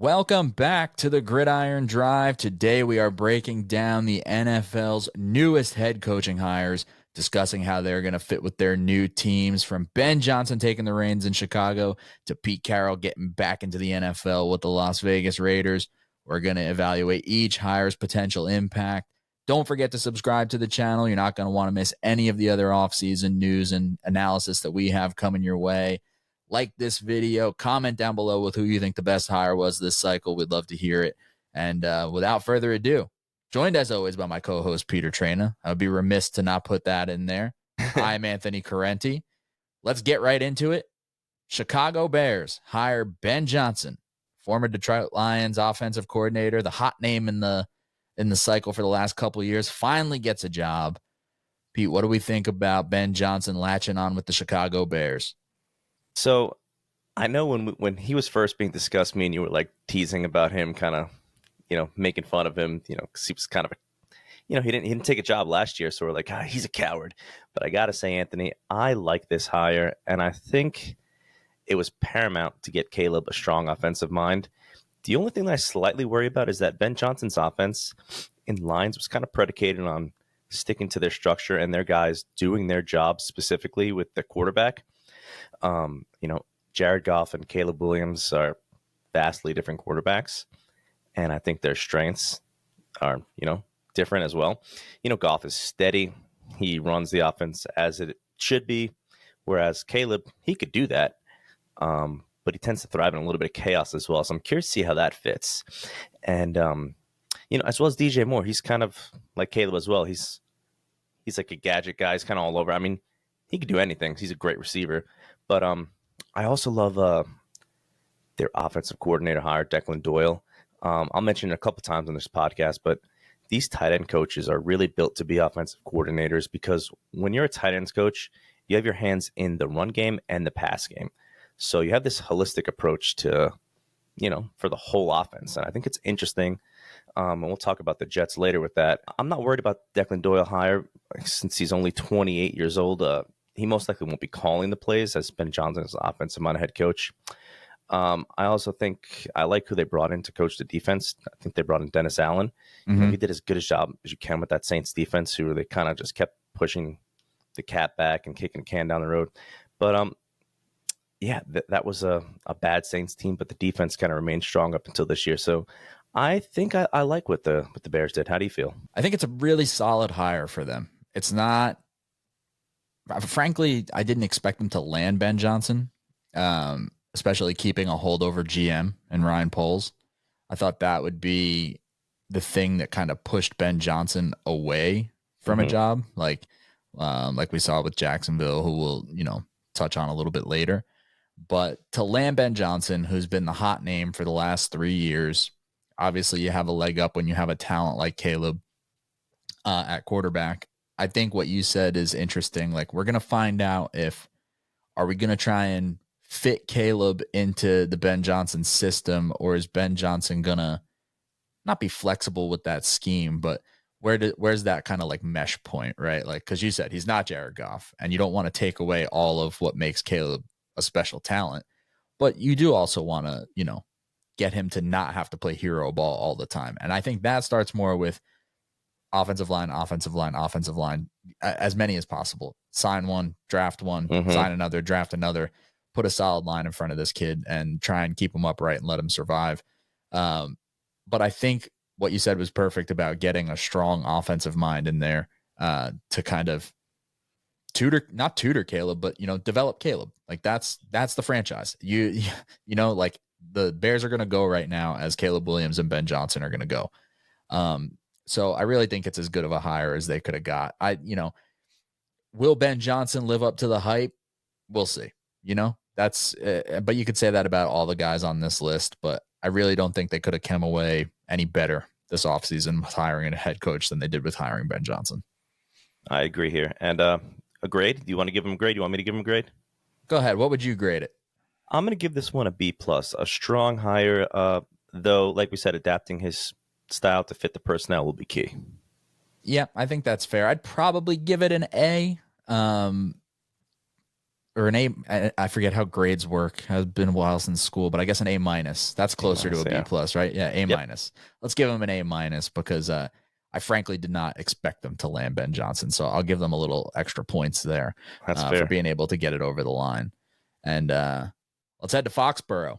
Welcome back to the Gridiron Drive. Today we are breaking down the NFL's newest head coaching hires, discussing how they're going to fit with their new teams, from Ben Johnson taking the reins in Chicago to Pete Carroll getting back into the NFL with the Las Vegas Raiders. We're going to evaluate each hire's potential impact. Don't forget to subscribe to the channel. You're not going to want to miss any of the other offseason news and analysis that we have coming your way. Like this video, comment down below with who you think the best hire was this cycle. We'd love to hear it. And without further ado, joined as always by my co-host Peter Traina. I would be remiss to not put that in there. I'm Anthony Correnti. Let's get right into it. Chicago Bears hire Ben Johnson, former Detroit Lions offensive coordinator, the hot name in the cycle for the last couple of years, finally gets a job. Pete, what do we think about Ben Johnson latching on with the Chicago Bears? So I know when he was first being discussed, me and you were like teasing about him, kind of, making fun of him, because he was kind of he didn't take a job last year. So we're like, he's a coward. But I got to say, Anthony, I like this hire. And I think it was paramount to get Caleb a strong offensive mind. The only thing that I slightly worry about is that Ben Johnson's offense in Lions was kind of predicated on sticking to their structure and their guys doing their job specifically with the quarterback. Jared Goff and Caleb Williams are vastly different quarterbacks, and I think their strengths are, different as well. Goff is steady. He runs the offense as it should be, whereas Caleb, he could do that, but he tends to thrive in a little bit of chaos as well. So I'm curious to see how that fits. And, as well as DJ Moore, he's kind of like Caleb as well. He's like a gadget guy. He's kind of all over. I mean, he could do anything. He's a great receiver. But I also love their offensive coordinator hire, Declan Doyle. I'll mention it a couple times on this podcast, but these tight end coaches are really built to be offensive coordinators, because when you're a tight ends coach, you have your hands in the run game and the pass game. So you have this holistic approach to, for the whole offense. And I think it's interesting. And we'll talk about the Jets later with that. I'm not worried about Declan Doyle hire since he's only 28 years old. He most likely won't be calling the plays, as Ben Johnson is the offensive minded head coach. I also think I like who they brought in to coach the defense. I think they brought in Dennis Allen. Mm-hmm. He did as good a job as you can with that Saints defense, who they kind of just kept pushing the cat back and kicking the can down the road. But that was a bad Saints team, but the defense kind of remained strong up until this year. So I think I like what the Bears did. How do you feel? I think it's a really solid hire for them. It's not. Frankly, I didn't expect them to land Ben Johnson, especially keeping a holdover GM and Ryan Poles. I thought that would be the thing that kind of pushed Ben Johnson away from a job, like we saw with Jacksonville, who we'll touch on a little bit later. But to land Ben Johnson, who's been the hot name for the last 3 years, obviously you have a leg up when you have a talent like Caleb at quarterback. I think what you said is interesting. Like, we're going to find out are we going to try and fit Caleb into the Ben Johnson system, or is Ben Johnson going to not be flexible with that scheme, but where's that kind of like mesh point, right? Like, because you said he's not Jared Goff, and you don't want to take away all of what makes Caleb a special talent, but you do also want to, get him to not have to play hero ball all the time. And I think that starts more with offensive line, as many as possible. Sign one, draft one, sign another, draft another, put a solid line in front of this kid and try and keep him upright and let him survive. But I think what you said was perfect about getting a strong offensive mind in there to kind of not tutor Caleb, but, develop Caleb. Like, that's the franchise. Like, the Bears are going to go right now as Caleb Williams and Ben Johnson are going to go. So I really think it's as good of a hire as they could have got. Will Ben Johnson live up to the hype? We'll see. That's but you could say that about all the guys on this list, but I really don't think they could have come away any better this offseason with hiring a head coach than they did with hiring Ben Johnson. I agree here. And a grade? Do you want to give him a grade? You want me to give him a grade? Go ahead. What would you grade it? I'm going to give this one a B+. A strong hire, though, like we said, adapting his style to fit the personnel will be key. Yeah, I think that's fair. I'd probably give it an A. or an A. I forget how grades work. It's been a while since school, but I guess an A minus. That's closer to a B plus, right? Yeah, A minus. Let's give them an A minus because I frankly did not expect them to land Ben Johnson. So I'll give them a little extra points there for being able to get it over the line. And let's head to Foxborough.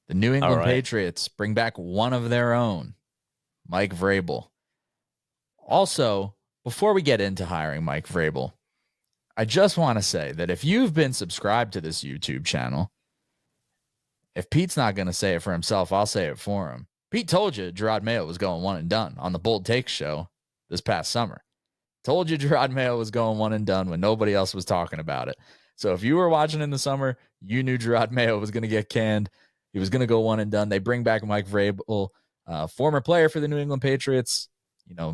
The New England Patriots bring back one of their own, Mike Vrabel. Also, before we get into hiring Mike Vrabel, I just want to say that if you've been subscribed to this YouTube channel, if Pete's not going to say it for himself, I'll say it for him. Pete told you Gerard Mayo was going one and done on the Bold Takes show this past summer. Told you Gerard Mayo was going one and done when nobody else was talking about it. So if you were watching in the summer, you knew Gerard Mayo was going to get canned. He was going to go one and done. They bring back Mike Vrabel, former player for the New England Patriots,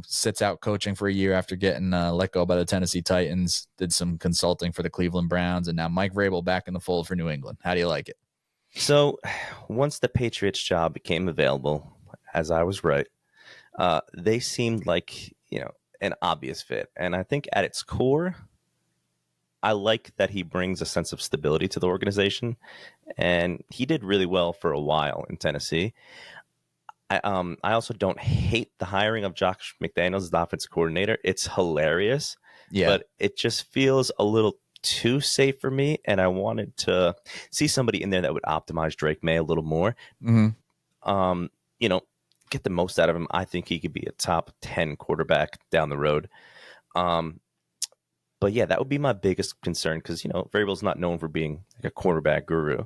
sits out coaching for a year after getting let go by the Tennessee Titans, did some consulting for the Cleveland Browns, and now Mike Vrabel back in the fold for New England. How do you like it? So once the Patriots job became available, as I was right, they seemed like, an obvious fit. And I think at its core, I like that he brings a sense of stability to the organization. And he did really well for a while in Tennessee. I also don't hate the hiring of Josh McDaniels as the offensive coordinator. It's hilarious, but it just feels a little too safe for me, and I wanted to see somebody in there that would optimize Drake May a little more. Mm-hmm. Get the most out of him. I think he could be a top 10 quarterback down the road. But yeah, that would be my biggest concern because, Vrabel's not known for being like a quarterback guru.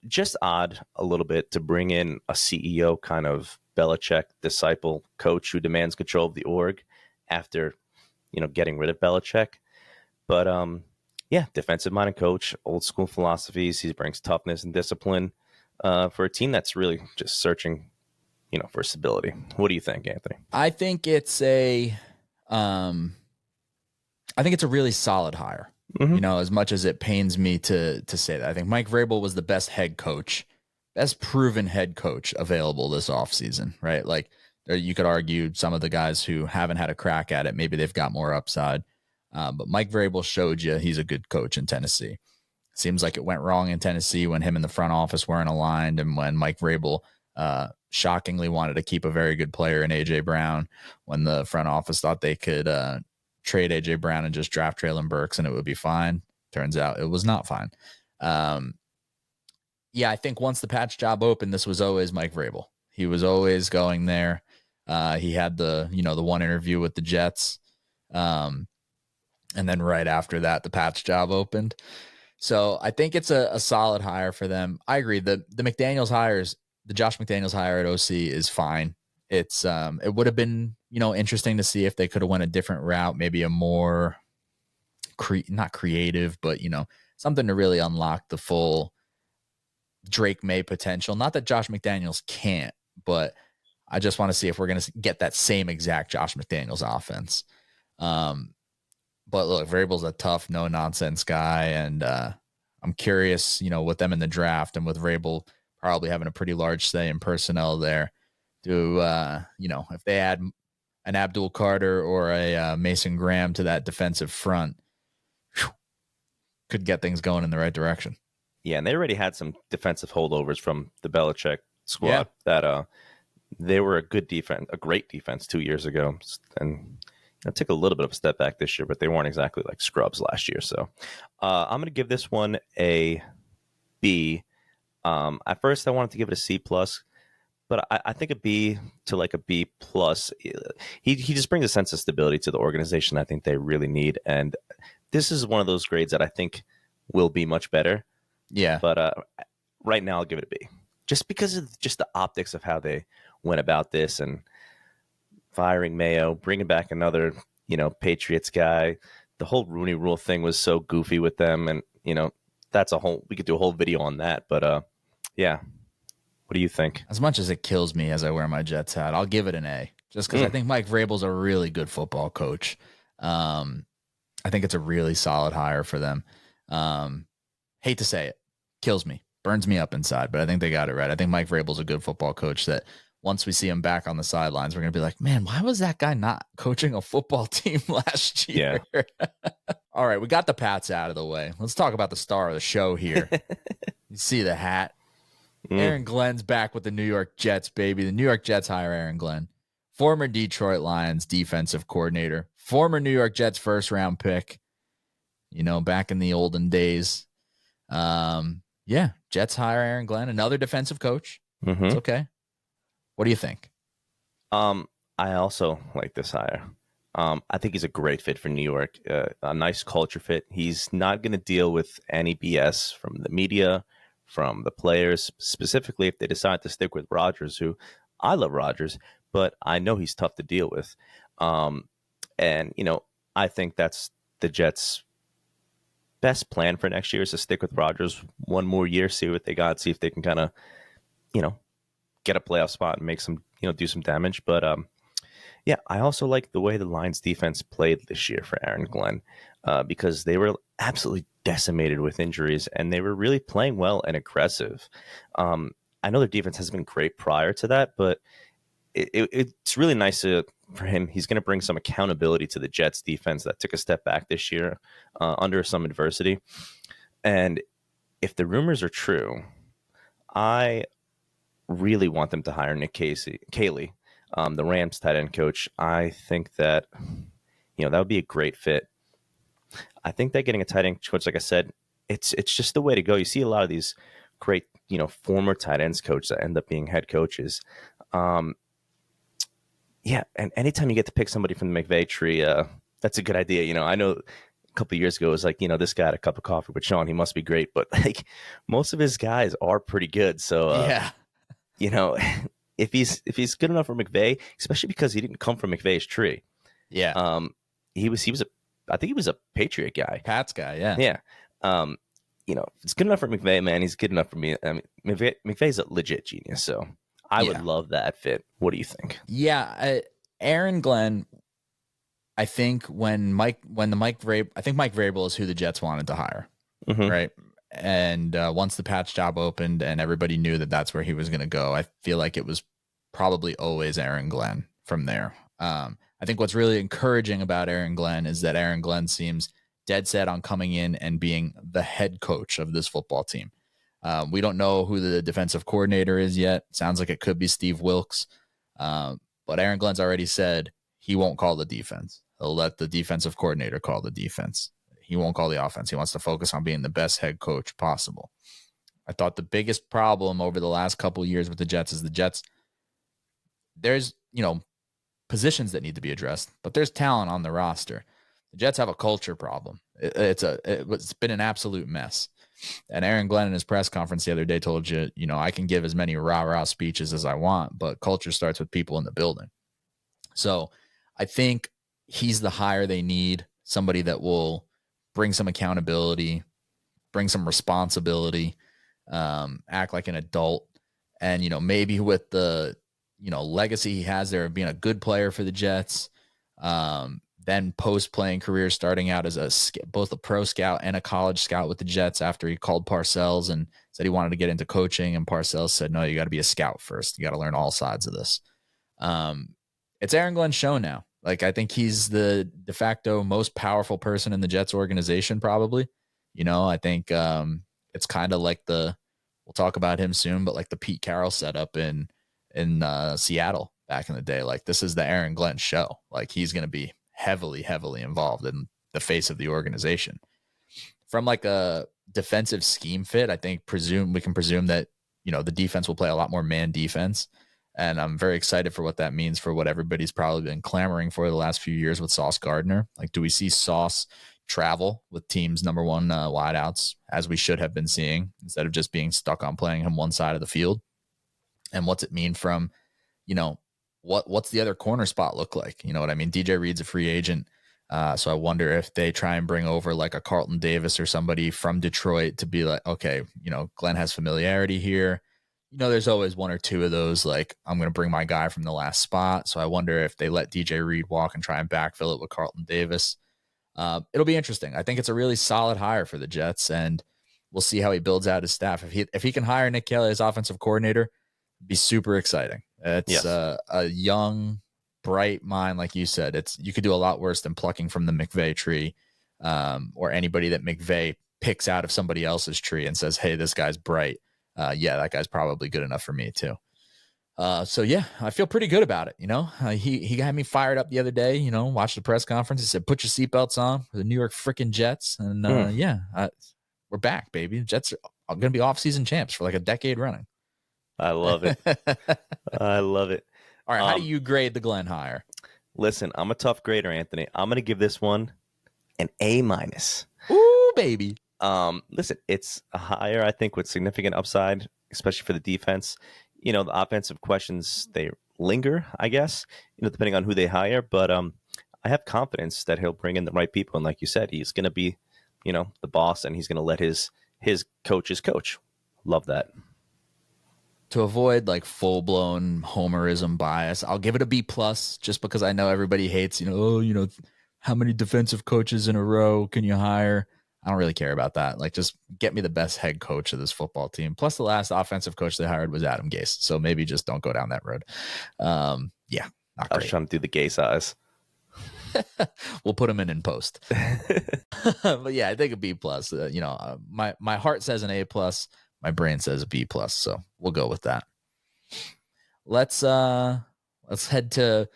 Just odd a little bit to bring in a CEO kind of Belichick disciple coach who demands control of the org after, getting rid of Belichick. But defensive minded coach, old school philosophies. He brings toughness and discipline for a team that's really just searching, for stability. What do you think, Anthony? I think it's a really solid hire. Mm-hmm. As much as it pains me to say that, I think Mike Vrabel was the best proven head coach available this offseason, right? Like you could argue some of the guys who haven't had a crack at it, maybe they've got more upside. But Mike Vrabel showed you he's a good coach in Tennessee. Seems like it went wrong in Tennessee when him and the front office weren't aligned, and when Mike Vrabel shockingly wanted to keep a very good player in A.J. Brown, when the front office thought they could trade A.J. Brown and just draft Treylon Burks and it would be fine. Turns out it was not fine. I think once the patch job opened, this was always Mike Vrabel. He was always going there. He had the one interview with the Jets. And then right after that, the patch job opened. So I think it's a solid hire for them. I agree. The Josh McDaniels hire at OC is fine. It's it would have been, interesting to see if they could have went a different route, maybe a more not creative, but something to really unlock the full Drake May potential. Not that Josh McDaniels can't, but I just want to see if we're going to get that same exact Josh McDaniels offense. But look, Vrabel's a tough, no nonsense guy, and I'm curious, with them in the draft and with Vrabel probably having a pretty large say in personnel there. If they add an Abdul Carter or a Mason Graham to that defensive front, could get things going in the right direction. Yeah, and they already had some defensive holdovers from the Belichick squad that they were a great defense 2 years ago, and took a little bit of a step back this year, but they weren't exactly like scrubs last year. So I'm going to give this one a B. At first, I wanted to give it a C plus, but I think a B to like a B plus. He just brings a sense of stability to the organization I think they really need, and this is one of those grades that I think will be much better. Yeah, but right now I'll give it a B, just because of just the optics of how they went about this and firing Mayo, bringing back another, Patriots guy. The whole Rooney Rule thing was so goofy with them, and we could do a whole video on that. But yeah, what do you think? As much as it kills me as I wear my Jets hat, I'll give it an A, just because I think Mike Vrabel's a really good football coach. I think it's a really solid hire for them. Hate to say it, kills me, burns me up inside, but I think they got it right. I think Mike Vrabel's a good football coach that once we see him back on the sidelines, we're going to be like, man, why was that guy not coaching a football team last year? Yeah. All right, we got the Pats out of the way. Let's talk about the star of the show here. You see the hat. Aaron Glenn's back with the New York Jets, baby. The New York Jets hire Aaron Glenn, former Detroit Lions defensive coordinator, former New York Jets first-round pick, back in the olden days. Jets hire Aaron Glenn, another defensive coach. It's okay. What do you think? I also like this hire. I think he's a great fit for New York, a nice culture fit. He's not going to deal with any BS from the media, from the players, specifically if they decide to stick with Rodgers, who I love Rodgers, but I know he's tough to deal with. I think that's the Jets' best plan for next year is to stick with Rodgers one more year, see what they got, see if they can kind of, get a playoff spot and make some, do some damage. But I also like the way the Lions defense played this year for Aaron Glenn because they were absolutely decimated with injuries and they were really playing well and aggressive. I know their defense has been great prior to that, but it's really nice for him. He's going to bring some accountability to the Jets defense that took a step back this year under some adversity. And if the rumors are true, I really want them to hire Nick Caley, the Rams tight end coach. I think that, that would be a great fit. I think that getting a tight end coach, like I said, it's just the way to go. You see a lot of these great, former tight ends coaches that end up being head coaches. And anytime you get to pick somebody from the McVay tree, that's a good idea. I know a couple of years ago it was like, this guy had a cup of coffee with Sean, he must be great, but like most of his guys are pretty good. So if he's good enough for McVay, especially because he didn't come from McVay's tree. Yeah. I think he was a Patriot guy. Pats guy, yeah. Yeah. If it's good enough for McVay, man, he's good enough for me. I mean, McVay's a legit genius, so I would love that fit. What do you think? Yeah, Aaron Glenn, I think Mike Vrabel is who the Jets wanted to hire, right? And once the Pats job opened and everybody knew that that's where he was going to go, I feel like it was probably always Aaron Glenn from there. I think what's really encouraging about Aaron Glenn is that Aaron Glenn seems dead set on coming in and being the head coach of this football team. We don't know who the defensive coordinator is yet. Sounds like it could be Steve Wilks. But Aaron Glenn's already said he won't call the defense. He'll let the defensive coordinator call the defense. He won't call the offense. He wants to focus on being the best head coach possible. I thought the biggest problem over the last couple of years with the Jets is there's, positions that need to be addressed, but there's talent on the roster. The Jets have a culture problem. It's been an absolute mess. And Aaron Glenn in his press conference the other day told you, I can give as many rah-rah speeches as I want, but culture starts with people in the building. So I think he's the hire they need, somebody that will bring some accountability, bring some responsibility, act like an adult. And, maybe with the, legacy he has there of being a good player for the Jets, then post-playing career starting out as both a pro scout and a college scout with the Jets after he called Parcells and said he wanted to get into coaching. And Parcells said, no, you got to be a scout first. You got to learn all sides of this. It's Aaron Glenn's show now. Like, I think he's the de facto most powerful person in the Jets organization, probably. I think it's kind of like we'll talk about him soon, but like the Pete Carroll setup in Seattle back in the day. Like, this is the Aaron Glenn show. Like, he's going to be heavily, heavily involved in the face of the organization. From like a defensive scheme fit, I think we can presume that, the defense will play a lot more man defense. And I'm very excited for what that means for what everybody's probably been clamoring for the last few years with Sauce Gardner. Like, do we see Sauce travel with teams' number one wideouts, as we should have been seeing, instead of just being stuck on playing him one side of the field? And what's it mean from, what's the other corner spot look like? You know what I mean? DJ Reed's a free agent. So I wonder if they try and bring over like a Carlton Davis or somebody from Detroit to be like, okay, Glenn has familiarity here. There's always one or two of those, like, I'm going to bring my guy from the last spot. So I wonder if they let DJ Reed walk and try and backfill it with Carlton Davis. It'll be interesting. I think it's a really solid hire for the Jets, and we'll see how he builds out his staff. If he can hire Nick Kelly as offensive coordinator, it'd be super exciting. It's Yes. a young, bright mind, like you said. You could do a lot worse than plucking from the McVay tree, or anybody that McVay picks out of somebody else's tree and says, "Hey, this guy's bright. Yeah, that guy's probably good enough for me too." So yeah, I feel pretty good about it. He had me fired up the other day. Watched the press conference. He said, "Put your seatbelts on for the New York freaking Jets," and we're back, baby. Jets are going to be off-season champs for like a decade running. I love it. I love it. All right, how do you grade the Glenn hire? Listen, I'm a tough grader, Anthony. I'm going to give this one an A-. Ooh, baby. Listen, it's a hire, I think, with significant upside, especially for the defense. The offensive questions, they linger, I guess, depending on who they hire. But I have confidence that he'll bring in the right people. And like you said, he's going to be, the boss, and he's going to let his coaches coach. Love that. To avoid like full-blown homerism bias, I'll give it a B+, just because I know everybody hates, how many defensive coaches in a row can you hire? I don't really care about that. Like, just get me the best head coach of this football team. Plus, the last offensive coach they hired was Adam Gase. So maybe just don't go down that road. Not great. I was trying to do the Gase eyes. We'll put him in post. But yeah, I think a B+. My heart says an A+. My brain says a B+. So we'll go with that. Let's head to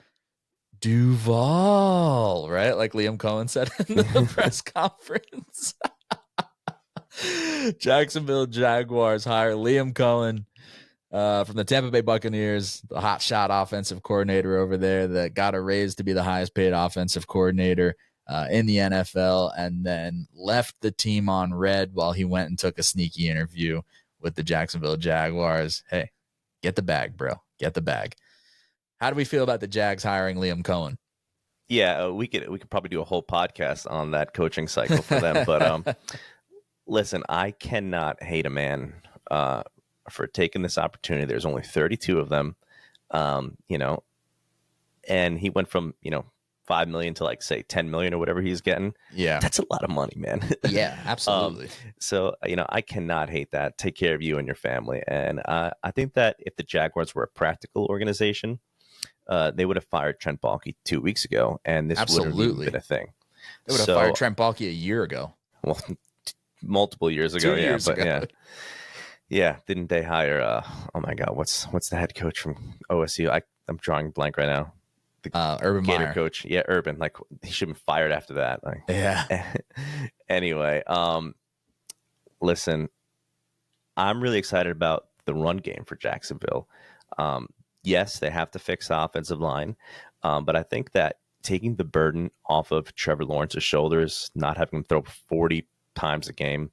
Duval, right? Like Liam Coen said in the press conference. Jacksonville Jaguars hire Liam Coen from the Tampa Bay Buccaneers, the hotshot offensive coordinator over there that got a raise to be the highest paid offensive coordinator in the NFL, and then left the team on red while he went and took a sneaky interview with the Jacksonville Jaguars. Hey, get the bag, bro. Get the bag. How do we feel about the Jags hiring Liam Coen? Yeah, we could probably do a whole podcast on that coaching cycle for them. But listen, I cannot hate a man for taking this opportunity. There's only 32 of them, and he went from 5 million to like say 10 million or whatever he's getting. Yeah, that's a lot of money, man. Yeah, absolutely. So I cannot hate that. Take care of you and your family. And I think that if the Jaguars were a practical organization, they would have fired Trent Baalke 2 weeks ago, and this would have been a thing. They would have fired Trent Baalke a year ago. Well, multiple years ago. 2 years ago. Yeah. Didn't they hire? Oh my God, what's the head coach from OSU? I'm drawing blank right now. The Urban Gator Meyer coach. Yeah, Urban. Like, he should have been fired after that. Like, yeah. Anyway, listen, I'm really excited about the run game for Jacksonville. Yes, they have to fix the offensive line, but I think that taking the burden off of Trevor Lawrence's shoulders, not having him throw 40 times a game,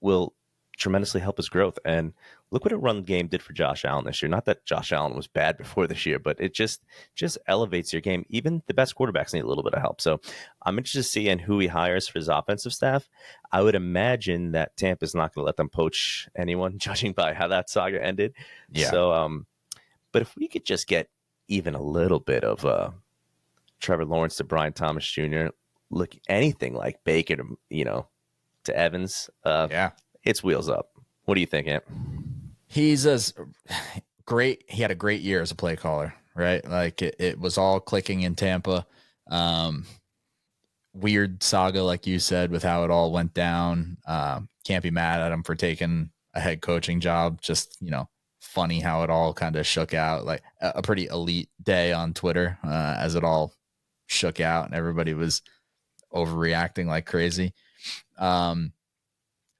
will tremendously help his growth. And look what a run game did for Josh Allen this year. Not that Josh Allen was bad before this year, but it just elevates your game. Even the best quarterbacks need a little bit of help. So I'm interested to see who he hires for his offensive staff. I would imagine that Tampa's not going to let them poach anyone, judging by how that saga ended. Yeah. So, but if we could just get even a little bit of Trevor Lawrence to Brian Thomas Jr., look anything like Baker to Evans, it's wheels up. What do you think, Ant? He's great. He had a great year as a play caller, right? Like it was all clicking in Tampa. Weird saga, like you said, with how it all went down. Can't be mad at him for taking a head coaching job. Just, funny how it all kind of shook out. Like a pretty elite day on Twitter as it all shook out and everybody was overreacting like crazy.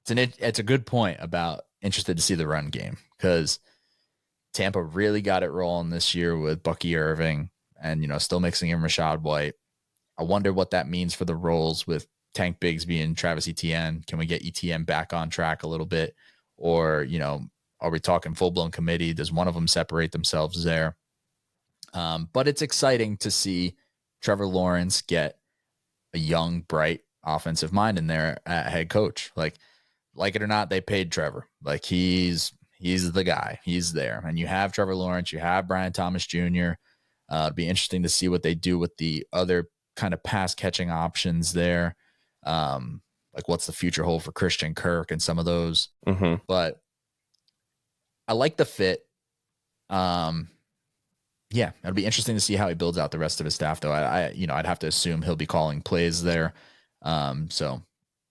It's a good point about interested to see the run game, because Tampa really got it rolling this year with Bucky Irving and, still mixing in Rachaad White. I wonder what that means for the roles with Tank Bigsby and Travis Etienne. Can we get Etienne back on track a little bit? Or, are we talking full-blown committee? Does one of them separate themselves there? But it's exciting to see Trevor Lawrence get a young, bright offensive mind in there at head coach. Like it or not, they paid Trevor. Like he's the guy. He's there. And you have Trevor Lawrence. You have Brian Thomas Jr. It'd be interesting to see what they do with the other kind of pass catching options there. Like what's the future hold for Christian Kirk and some of those. Mm-hmm. But I like the fit. Um, yeah, it'll be interesting to see how he builds out the rest of his staff, though. I'd have to assume he'll be calling plays there. So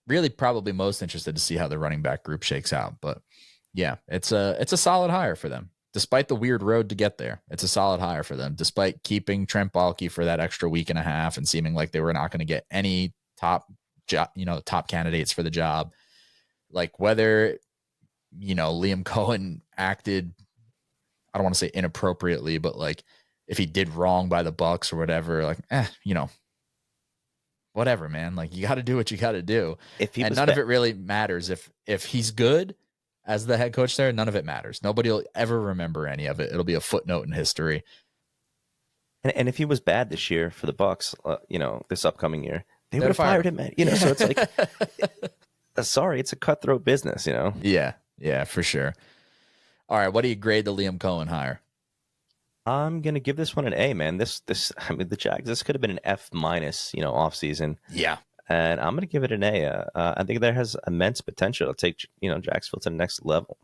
really probably most interested to see how the running back group shakes out. But yeah, it's a solid hire for them. Despite the weird road to get there, it's a solid hire for them. Despite keeping Trent Baalke for that extra week and a half and seeming like they were not going to get any top candidates for the job, like whether Liam Coen acted, I don't want to say inappropriately, but like if he did wrong by the Bucs or whatever, like whatever, man. Like you got to do what you got to do, and none of it really matters. If he's good as the head coach there, none of it matters. Nobody will ever remember any of it. It'll be a footnote in history. And if he was bad this year for the Bucs, this upcoming year, they would have fired him. So it's like, sorry, it's a cutthroat business. Yeah, for sure. All right, what do you grade the Liam Coen hire? I'm gonna give this one an A, man. The Jags. This could have been an F-, off season. Yeah, and I'm gonna give it an A. I think there has immense potential to take Jacksonville to the next level.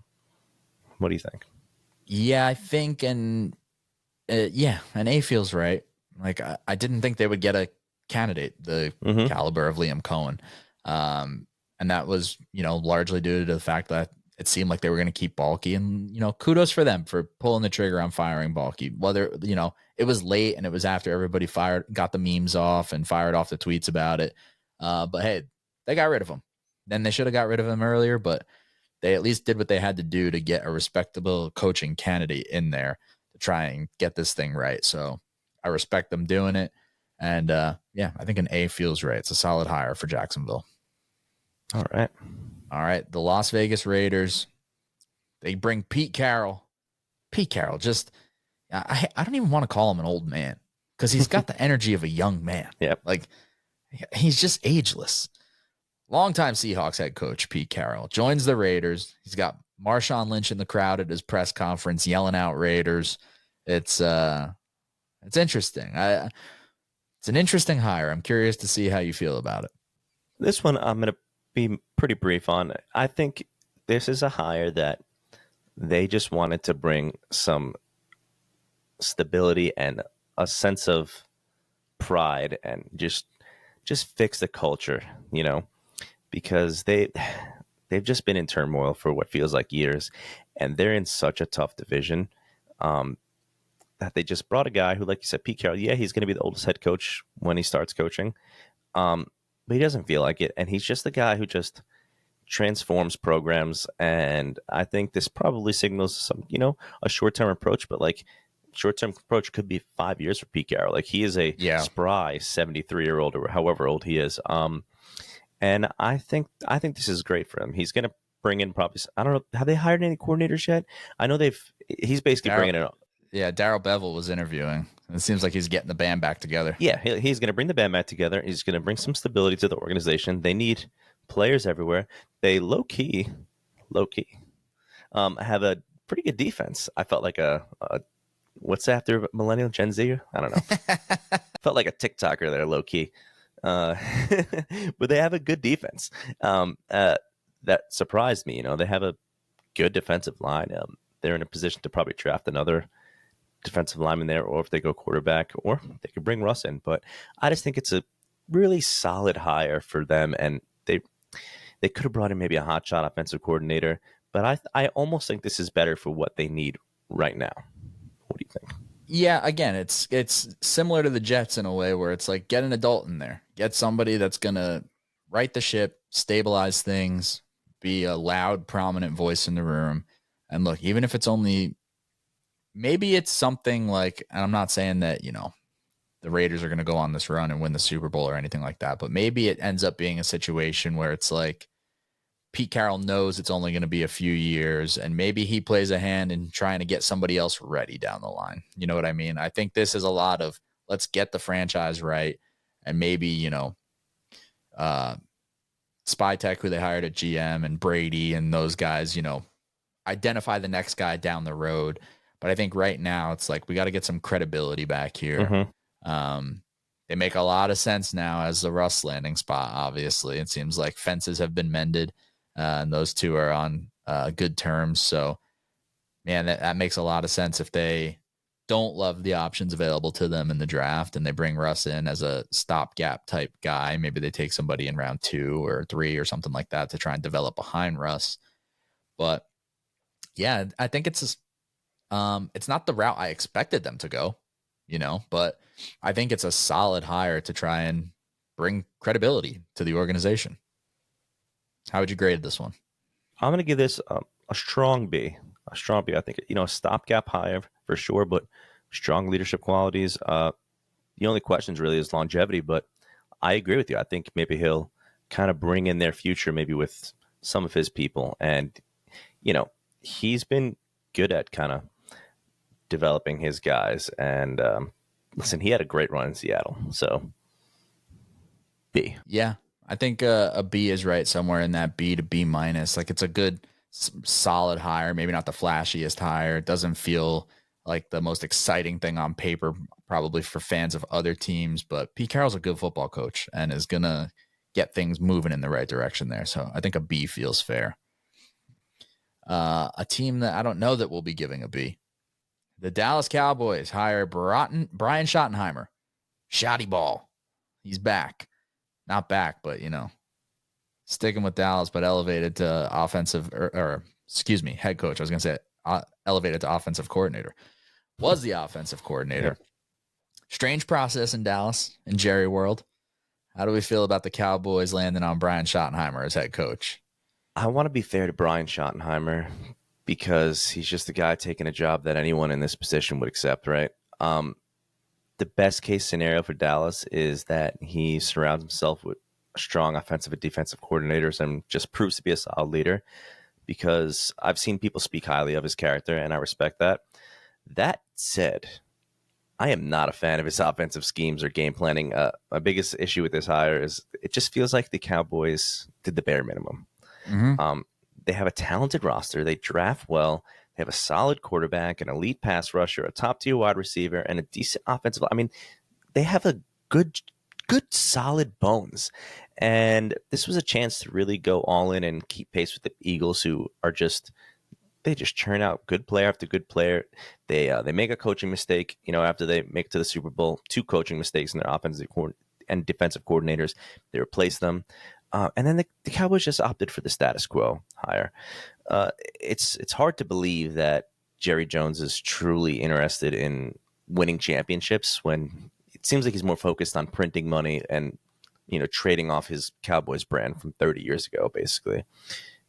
What do you think? Yeah, I think, and an A feels right. Like I didn't think they would get a candidate the caliber of Liam Coen, and that was largely due to the fact that it seemed like they were going to keep Baalke, and kudos for them for pulling the trigger on firing Baalke. Whether it was late and it was after everybody got the memes off and fired off the tweets about it, but hey, they got rid of him. Then they should have got rid of him earlier, but they at least did what they had to do to get a respectable coaching candidate in there to try and get this thing right. So I respect them doing it, and I think an A feels right. It's a solid hire for Jacksonville. All right. The Las Vegas Raiders, they bring Pete Carroll. Pete Carroll, just, I don't even want to call him an old man because he's got the energy of a young man. Yep. Like, he's just ageless. Longtime Seahawks head coach Pete Carroll joins the Raiders. He's got Marshawn Lynch in the crowd at his press conference yelling out Raiders. It's interesting. It's an interesting hire. I'm curious to see how you feel about it. This one I'm going to be pretty brief on. I think this is a hire that they just wanted to bring some stability and a sense of pride and just fix the culture, because they've just been in turmoil for what feels like years, and they're in such a tough division that they just brought a guy who, like you said, Pete Carroll, he's going to be the oldest head coach when he starts coaching. But he doesn't feel like it, and he's just the guy who just transforms programs. And I think this probably signals some, a short-term approach, but like short-term approach could be 5 years for Pete Carroll. Like he is a spry 73-year-old or however old he is. And I think this is great for him. He's going to bring in probably, I don't know, have they hired any coordinators yet? I know he's basically bringing it up. Yeah, Darrell Bevel was interviewing. It seems like he's getting the band back together. Yeah, he's going to bring the band back together. He's going to bring some stability to the organization. They need players everywhere. They low-key, have a pretty good defense. I felt like a what's after millennial Gen Z? I don't know. Felt like a TikToker there, low-key. But they have a good defense. That surprised me. They have a good defensive line. They're in a position to probably draft another defensive lineman there, or if they go quarterback, or they could bring Russ in. But I just think it's a really solid hire for them, and they could have brought in maybe a hotshot offensive coordinator, but I almost think this is better for what they need right now. What do you think? Yeah, again, it's similar to the Jets in a way where it's like, get an adult in there, get somebody that's gonna right the ship, stabilize things, be a loud, prominent voice in the room. And look, even if it's only, maybe it's something like, and I'm not saying that, the Raiders are going to go on this run and win the Super Bowl or anything like that, but maybe it ends up being a situation where it's like Pete Carroll knows it's only going to be a few years, and maybe he plays a hand in trying to get somebody else ready down the line. You know what I mean? I think this is a lot of, let's get the franchise right, and maybe, Spytek, who they hired at GM, and Brady and those guys, identify the next guy down the road. But I think right now it's like, we got to get some credibility back here. They make a lot of sense now as the Russ landing spot. Obviously, it seems like fences have been mended, and those two are on good terms. So Man, that makes a lot of sense if they don't love the options available to them in the draft and they bring Russ in as a stopgap type guy. Maybe they take somebody in round 2 or 3 or something like that to try and develop behind Russ. But yeah, I think it's not the route I expected them to go, but I think it's a solid hire to try and bring credibility to the organization. How would you grade this one? I'm going to give this a strong B. A strong B. I think, a stopgap hire for sure, but strong leadership qualities. The only questions really is longevity, but I agree with you. I think maybe he'll kind of bring in their future, maybe with some of his people. And, he's been good at kind of developing his guys. And listen, he had a great run in Seattle. So, B. Yeah, I think a B is right somewhere in that B to B minus. Like it's a good, solid hire. Maybe not the flashiest hire. It doesn't feel like the most exciting thing on paper, probably for fans of other teams. But Pete Carroll's a good football coach and is gonna get things moving in the right direction there. So I think a B feels fair. A team that I don't know that we'll be giving a B. The Dallas Cowboys hire Brian Schottenheimer. Shotty ball. He's back. Not back, but sticking with Dallas, but elevated to head coach. I was going to say elevated to offensive coordinator. Was the offensive coordinator. Yeah. Strange process in Dallas, in Jerry world. How do we feel about the Cowboys landing on Brian Schottenheimer as head coach? I want to be fair to Brian Schottenheimer because he's just the guy taking a job that anyone in this position would accept, right? The best case scenario for Dallas is that he surrounds himself with strong offensive and defensive coordinators and just proves to be a solid leader, because I've seen people speak highly of his character and I respect that. That said, I am not a fan of his offensive schemes or game planning. My biggest issue with this hire is it just feels like the Cowboys did the bare minimum. Mm-hmm. They have a talented roster. They draft well. They have a solid quarterback, an elite pass rusher, a top-tier wide receiver, and a decent offensive. I mean, they have a good, solid bones. And this was a chance to really go all in and keep pace with the Eagles, who are they just churn out good player after good player. They make a coaching mistake, after they make it to the Super Bowl, 2 coaching mistakes in their offensive and defensive coordinators. They replace them. And then the Cowboys just opted for the status quo hire. It's hard to believe that Jerry Jones is truly interested in winning championships when it seems like he's more focused on printing money and, trading off his Cowboys brand from 30 years ago, basically.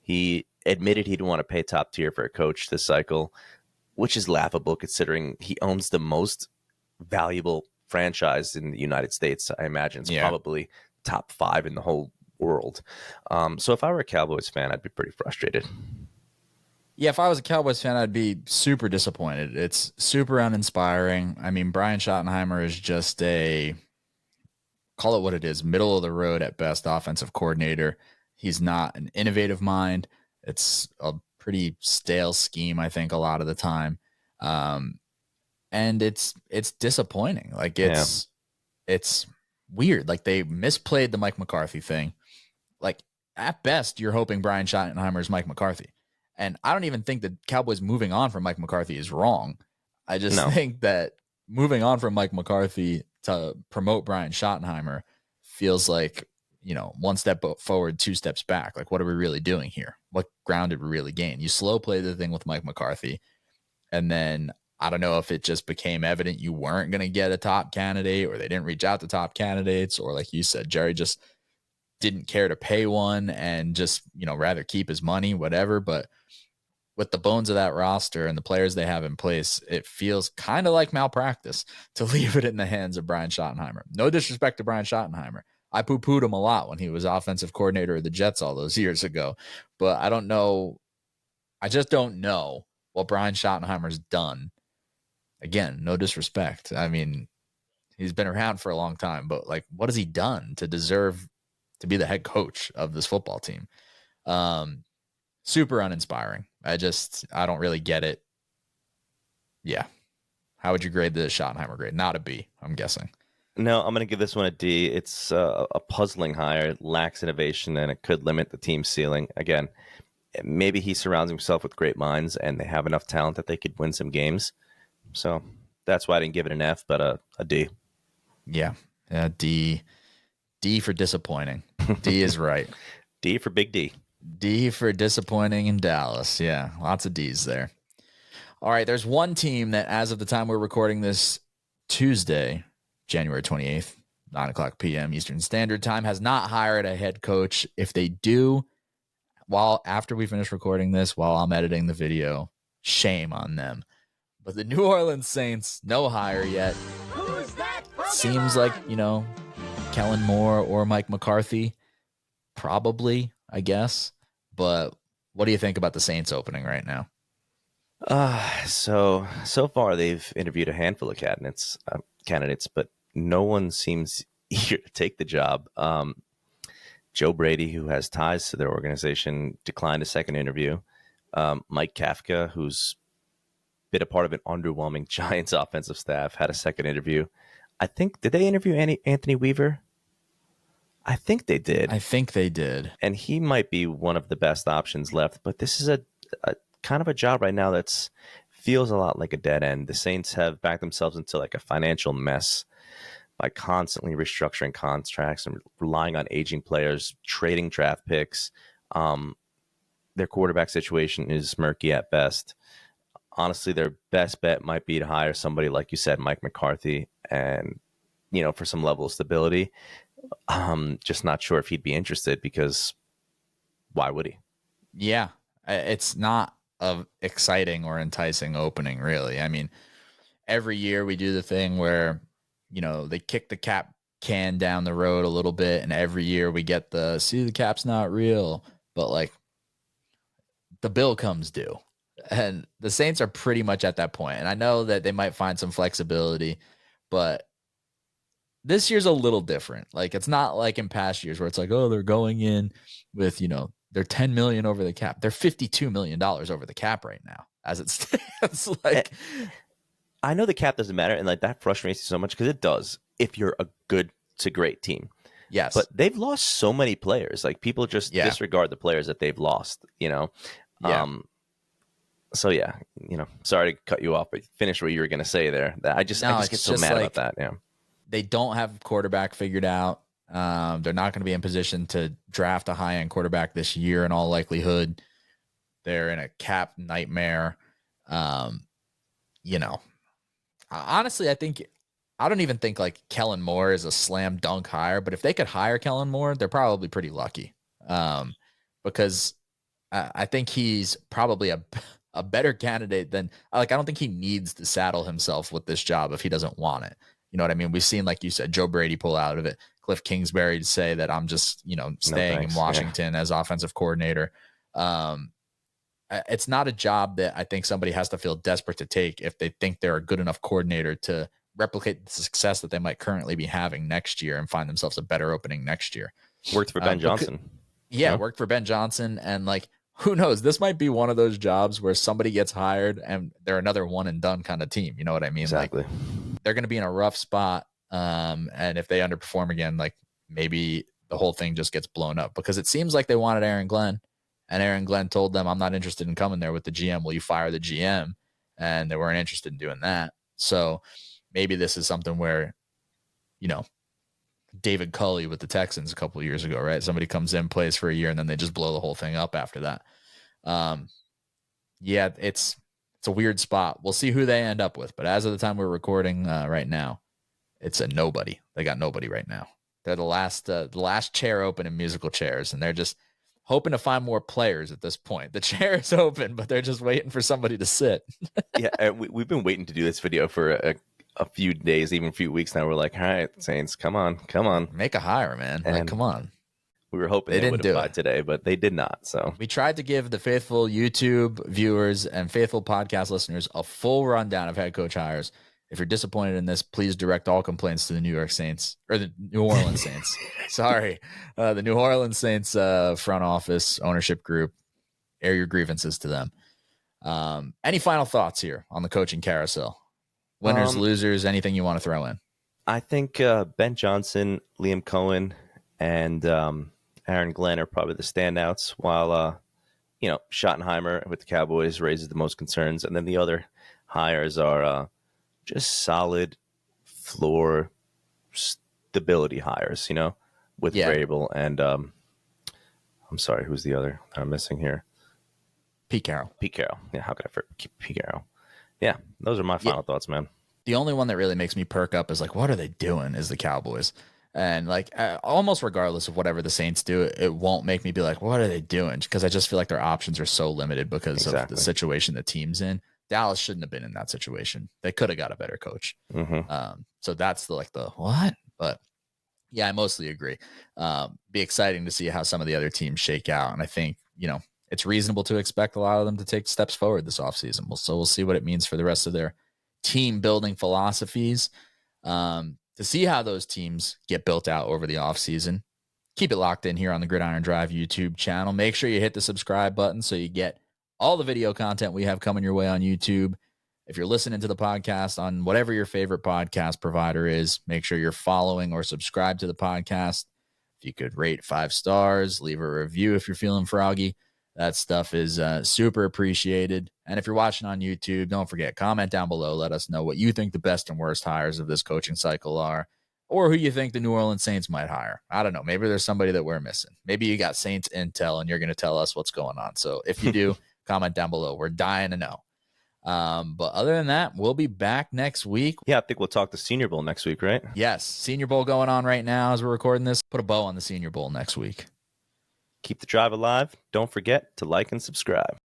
He admitted he didn't want to pay top tier for a coach this cycle, which is laughable considering he owns the most valuable franchise in the United States. I imagine it's probably top 5 in the whole world. So if I were a Cowboys fan, I'd be pretty frustrated. Yeah, if I was a Cowboys fan, I'd be super disappointed. It's super uninspiring. I mean, Brian Schottenheimer is just call it what it is, middle of the road at best offensive coordinator. He's not an innovative mind. It's a pretty stale scheme, I think, a lot of the time. And it's disappointing. Like it's weird. Like they misplayed the Mike McCarthy thing. Like at best, you're hoping Brian Schottenheimer is Mike McCarthy. And I don't even think the Cowboys moving on from Mike McCarthy is wrong. I just think that moving on from Mike McCarthy to promote Brian Schottenheimer feels like, one step forward, 2 steps back. Like, what are we really doing here? What ground did we really gain? You slow play the thing with Mike McCarthy. And then I don't know if it just became evident you weren't going to get a top candidate, or they didn't reach out to top candidates, or like you said, Jerry just didn't care to pay one and just, rather keep his money, whatever. But with the bones of that roster and the players they have in place, it feels kind of like malpractice to leave it in the hands of Brian Schottenheimer. No disrespect to Brian Schottenheimer. I poo-pooed him a lot when he was offensive coordinator of the Jets all those years ago. But I don't know. I just don't know what Brian Schottenheimer's done. Again, no disrespect. I mean, he's been around for a long time, but like, what has he done to deserve to be the head coach of this football team? Super uninspiring. I don't really get it. Yeah. How would you grade the Schottenheimer grade? Not a B, I'm guessing. No, I'm going to give this one a D. It's a puzzling hire. It lacks innovation, and it could limit the team's ceiling. Again, maybe he surrounds himself with great minds, and they have enough talent that they could win some games. So that's why I didn't give it an F, but a D. Yeah. D for disappointing. D is right. D for Big D. D for disappointing in Dallas. Yeah, lots of D's there. All right, there's one team that, as of the time we're recording this Tuesday, January 28th, 9 o'clock p.m. Eastern Standard Time, has not hired a head coach. If they do, after we finish recording this, while I'm editing the video, shame on them. But the New Orleans Saints, no hire yet. Seems like, Kellen Moore or Mike McCarthy, probably, I guess. But what do you think about the Saints opening right now? So far they've interviewed a handful of candidates, but no one seems eager to take the job. Joe Brady, who has ties to their organization, declined a second interview. Mike Kafka, who's been a part of an underwhelming Giants offensive staff, had a second interview. I think, did they interview Anthony Weaver? I think they did. And he might be one of the best options left, but this is a kind of a job right now that's feels a lot like a dead end. The Saints have backed themselves into like a financial mess by constantly restructuring contracts and relying on aging players, trading draft picks. Their quarterback situation is murky at best. Honestly, their best bet might be to hire somebody, like you said, Mike McCarthy, and, for some level of stability. Just not sure if he'd be interested, because why would he? Yeah, it's not an exciting or enticing opening, really. I mean, every year we do the thing where, they kick the cap can down the road a little bit, and every year we get the cap's not real, but like the bill comes due. And the Saints are pretty much at that point. And I know that they might find some flexibility, but this year's a little different. Like, it's not like in past years where it's like, oh, they're going in with, they're $10 million over the cap. They're $52 million over the cap right now, as it stands. Like, I know the cap doesn't matter, and like that frustrates you so much, because it does if you're a good to great team. Yes. But they've lost so many players. Like, people just disregard the players that they've lost, Yeah. So yeah, sorry to cut you off, but finish what you were going to say there. I just get so mad about that. Yeah. They don't have quarterback figured out. They're not going to be in position to draft a high-end quarterback this year in all likelihood. They're in a cap nightmare. Honestly, I don't even think like Kellen Moore is a slam dunk hire, but if they could hire Kellen Moore, they're probably pretty lucky. Because I think he's probably a better candidate than, like, I don't think he needs to saddle himself with this job if he doesn't want it. You know what I mean? We've seen, like you said, Joe Brady pull out of it. Cliff Kingsbury to say that I'm just, staying in Washington as offensive coordinator. It's not a job that I think somebody has to feel desperate to take if they think they're a good enough coordinator to replicate the success that they might currently be having next year and find themselves a better opening next year. Worked for Ben Johnson. Worked for Ben Johnson. And like, who knows? This might be one of those jobs where somebody gets hired and they're another one and done kind of team. You know what I mean? Exactly. Like, they're going to be in a rough spot. And if they underperform again, like, maybe the whole thing just gets blown up, because it seems like they wanted Aaron Glenn, and Aaron Glenn told them, I'm not interested in coming there with the GM. Will you fire the GM? And they weren't interested in doing that. So maybe this is something where, David Culley with the Texans a couple of years ago, right? Somebody comes in, plays for a year, and then they just blow the whole thing up after that. It's a weird spot. We'll see who they end up with. But as of the time we're recording right now, it's a nobody. They got nobody right now. They're the last chair open in musical chairs, and they're just hoping to find more players at this point. The chair is open, but they're just waiting for somebody to sit. Yeah, we've been waiting to do this video for a few days, even a few weeks now. We're like, all right, Saints, come on. Make a hire, man. Like, come on. We were hoping they would have by today, but they did not. So we tried to give the faithful YouTube viewers and faithful podcast listeners a full rundown of head coach hires. If you're disappointed in this, please direct all complaints to the New Orleans Saints. Sorry. The New Orleans Saints front office ownership group. Air your grievances to them. Any final thoughts here on the coaching carousel? Winners, losers, anything you want to throw in? I think Ben Johnson, Liam Coen, and Aaron Glenn are probably the standouts, while Schottenheimer with the Cowboys raises the most concerns. And then the other hires are just solid floor stability hires, with Vrabel and I'm sorry, who's the other that I'm missing here? Pete Carroll. Pete Carroll. Yeah, how could I forget Pete Carroll? Yeah, those are my final thoughts, man. The only one that really makes me perk up is like, what are they doing? Is the Cowboys. And like, almost regardless of whatever the Saints do, it won't make me be like, what are they doing? Because I just feel like their options are so limited because of the situation the team's in. Dallas shouldn't have been in that situation. They could have got a better coach. So that's the what? But yeah, I mostly agree. Be exciting to see how some of the other teams shake out. And I think, it's reasonable to expect a lot of them to take steps forward this offseason. So we'll see what it means for the rest of their team building philosophies. To see how those teams get built out over the offseason, keep it locked in here on the Gridiron Drive YouTube channel. Make sure you hit the subscribe button so you get all the video content we have coming your way on YouTube. If you're listening to the podcast on whatever your favorite podcast provider is, make sure you're following or subscribe to the podcast. If you could rate 5 stars, leave a review if you're feeling froggy. That stuff is super appreciated. And if you're watching on YouTube, don't forget, comment down below. Let us know what you think the best and worst hires of this coaching cycle are, or who you think the New Orleans Saints might hire. I don't know. Maybe there's somebody that we're missing. Maybe you got Saints intel and you're going to tell us what's going on. So if you do, comment down below. We're dying to know. But other than that, we'll be back next week. Yeah, I think we'll talk the Senior Bowl next week, right? Yes. Senior Bowl going on right now as we're recording this. Put a bow on the Senior Bowl next week. Keep the drive alive. Don't forget to like and subscribe.